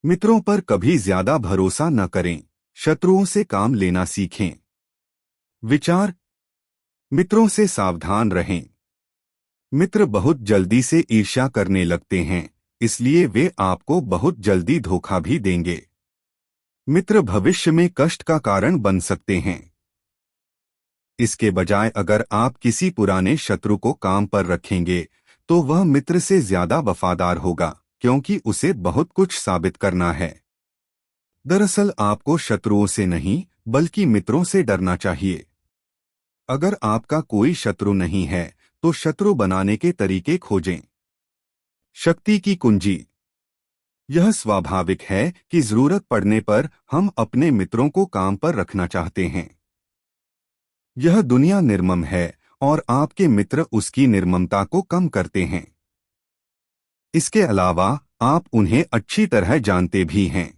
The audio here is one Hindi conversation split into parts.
मित्रों पर कभी ज्यादा भरोसा न करें। शत्रुओं से काम लेना सीखें। विचार। मित्रों से सावधान रहें। मित्र बहुत जल्दी से ईर्ष्या करने लगते हैं, इसलिए वे आपको बहुत जल्दी धोखा भी देंगे। मित्र भविष्य में कष्ट का कारण बन सकते हैं। इसके बजाय अगर आप किसी पुराने शत्रु को काम पर रखेंगे तो वह मित्र से ज्यादा वफादार होगा, क्योंकि उसे बहुत कुछ साबित करना है। दरअसल आपको शत्रुओं से नहीं बल्कि मित्रों से डरना चाहिए। अगर आपका कोई शत्रु नहीं है तो शत्रु बनाने के तरीके खोजें। शक्ति की कुंजी। यह स्वाभाविक है कि जरूरत पड़ने पर हम अपने मित्रों को काम पर रखना चाहते हैं। यह दुनिया निर्मम है और आपके मित्र उसकी निर्ममता को कम करते हैं। इसके अलावा आप उन्हें अच्छी तरह जानते भी हैं।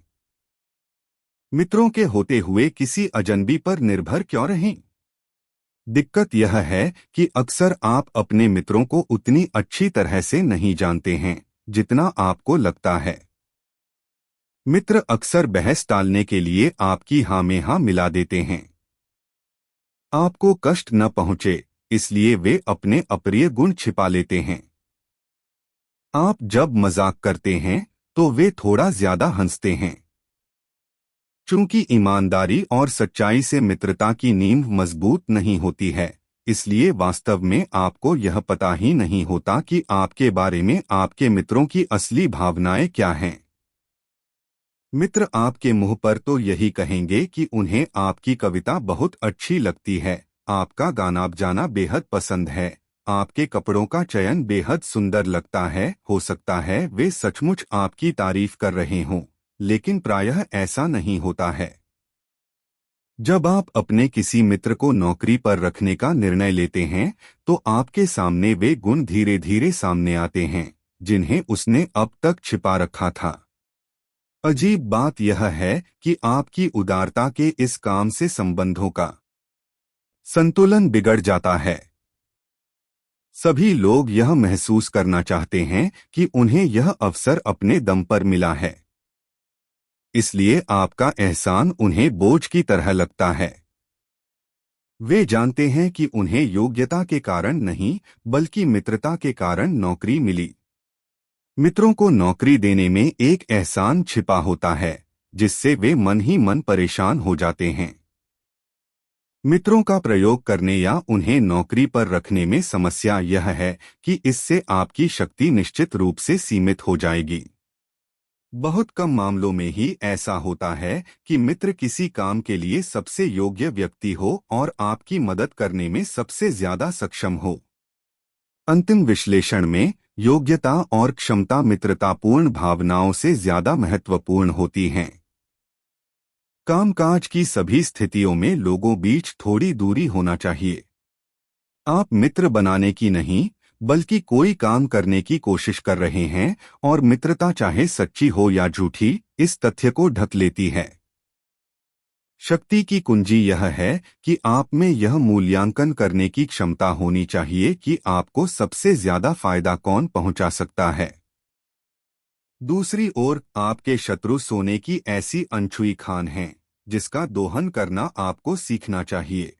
मित्रों के होते हुए किसी अजनबी पर निर्भर क्यों रहें? दिक्कत यह है कि अक्सर आप अपने मित्रों को उतनी अच्छी तरह से नहीं जानते हैं जितना आपको लगता है। मित्र अक्सर बहस टालने के लिए आपकी हाँ में हाँ मिला देते हैं। आपको कष्ट न पहुंचे इसलिए वे अपने अप्रिय गुण छिपा लेते हैं। आप जब मजाक करते हैं तो वे थोड़ा ज्यादा हंसते हैं। चूंकि ईमानदारी और सच्चाई से मित्रता की नींव मजबूत नहीं होती है, इसलिए वास्तव में आपको यह पता ही नहीं होता कि आपके बारे में आपके मित्रों की असली भावनाएं क्या हैं। मित्र आपके मुंह पर तो यही कहेंगे कि उन्हें आपकी कविता बहुत अच्छी लगती है, आपका गाना बजाना बेहद पसंद है, आपके कपड़ों का चयन बेहद सुंदर लगता है। हो सकता है वे सचमुच आपकी तारीफ कर रहे हों, लेकिन प्रायः ऐसा नहीं होता है। जब आप अपने किसी मित्र को नौकरी पर रखने का निर्णय लेते हैं तो आपके सामने वे गुण धीरे धीरे सामने आते हैं जिन्हें उसने अब तक छिपा रखा था। अजीब बात यह है कि आपकी उदारता के इस काम से संबंधों का संतुलन बिगड़ जाता है। सभी लोग यह महसूस करना चाहते हैं कि उन्हें यह अवसर अपने दम पर मिला है, इसलिए आपका एहसान उन्हें बोझ की तरह लगता है। वे जानते हैं कि उन्हें योग्यता के कारण नहीं बल्कि मित्रता के कारण नौकरी मिली। मित्रों को नौकरी देने में एक एहसान छिपा होता है जिससे वे मन ही मन परेशान हो जाते हैं। मित्रों का प्रयोग करने या उन्हें नौकरी पर रखने में समस्या यह है कि इससे आपकी शक्ति निश्चित रूप से सीमित हो जाएगी। बहुत कम मामलों में ही ऐसा होता है कि मित्र किसी काम के लिए सबसे योग्य व्यक्ति हो और आपकी मदद करने में सबसे ज्यादा सक्षम हो। अंतिम विश्लेषण में योग्यता और क्षमता मित्रतापूर्ण भावनाओं से ज्यादा महत्वपूर्ण होती हैं। कामकाज की सभी स्थितियों में लोगों बीच थोड़ी दूरी होना चाहिए। आप मित्र बनाने की नहीं बल्कि कोई काम करने की कोशिश कर रहे हैं और मित्रता चाहे सच्ची हो या झूठी इस तथ्य को ढक लेती है। शक्ति की कुंजी यह है कि आप में यह मूल्यांकन करने की क्षमता होनी चाहिए कि आपको सबसे ज्यादा फायदा कौन पहुंचा सकता है। दूसरी ओर आपके शत्रु सोने की ऐसी अनछुई खान हैं जिसका दोहन करना आपको सीखना चाहिए।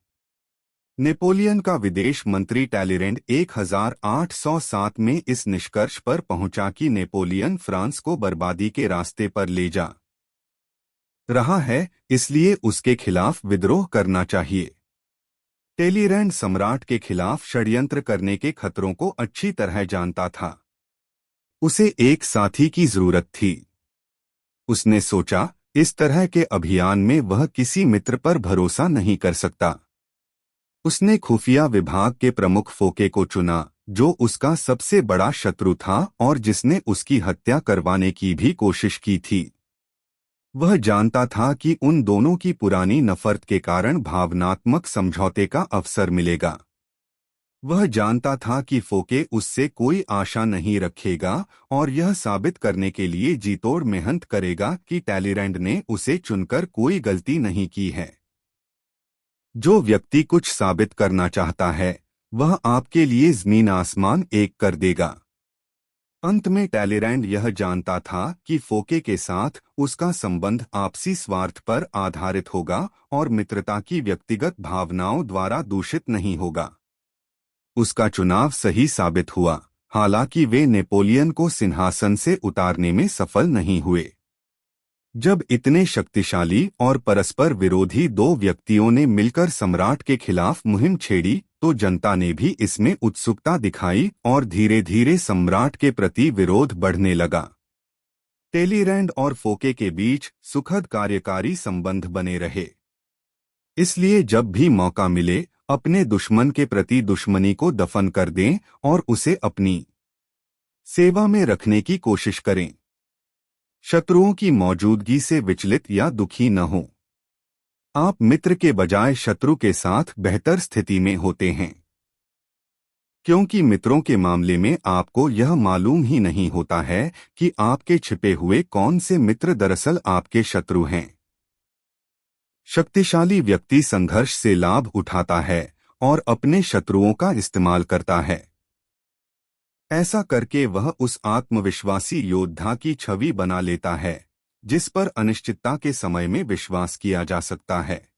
नेपोलियन का विदेश मंत्री टैलीरेंड 1807 में इस निष्कर्ष पर पहुंचा कि नेपोलियन फ्रांस को बर्बादी के रास्ते पर ले जा रहा है, इसलिए उसके खिलाफ विद्रोह करना चाहिए। टैलीरेंड सम्राट के खिलाफ षड्यंत्र करने के खतरों को अच्छी तरह जानता था। उसे एक साथी की जरूरत थी। उसने सोचा, इस तरह के अभियान में वह किसी मित्र पर भरोसा नहीं कर सकता। उसने खुफिया विभाग के प्रमुख फोके को चुना, जो उसका सबसे बड़ा शत्रु था और जिसने उसकी हत्या करवाने की भी कोशिश की थी। वह जानता था कि उन दोनों की पुरानी नफरत के कारण भावनात्मक समझौते का अवसर मिलेगा। वह जानता था कि फोके उससे कोई आशा नहीं रखेगा और यह साबित करने के लिए जीतोड़ मेहनत करेगा कि टैलीरेंड ने उसे चुनकर कोई गलती नहीं की है। जो व्यक्ति कुछ साबित करना चाहता है वह आपके लिए जमीन आसमान एक कर देगा। अंत में टैलेरैंड यह जानता था कि फोके के साथ उसका संबंध आपसी स्वार्थ पर आधारित होगा और मित्रता की व्यक्तिगत भावनाओं द्वारा दूषित नहीं होगा। उसका चुनाव सही साबित हुआ, हालांकि वे नेपोलियन को सिंहासन से उतारने में सफल नहीं हुए। जब इतने शक्तिशाली और परस्पर विरोधी दो व्यक्तियों ने मिलकर सम्राट के खिलाफ मुहिम छेड़ी तो जनता ने भी इसमें उत्सुकता दिखाई और धीरे धीरे सम्राट के प्रति विरोध बढ़ने लगा। टेलीरैंड और फोके के बीच सुखद कार्यकारी संबंध बने रहे। इसलिए जब भी मौका मिले अपने दुश्मन के प्रति दुश्मनी को दफन कर दें और उसे अपनी सेवा में रखने की कोशिश करें। शत्रुओं की मौजूदगी से विचलित या दुखी न हो। आप मित्र के बजाय शत्रु के साथ बेहतर स्थिति में होते हैं, क्योंकि मित्रों के मामले में आपको यह मालूम ही नहीं होता है कि आपके छिपे हुए कौन से मित्र दरअसल आपके शत्रु हैं। शक्तिशाली व्यक्ति संघर्ष से लाभ उठाता है और अपने शत्रुओं का इस्तेमाल करता है। ऐसा करके वह उस आत्मविश्वासी योद्धा की छवि बना लेता है जिस पर अनिश्चितता के समय में विश्वास किया जा सकता है।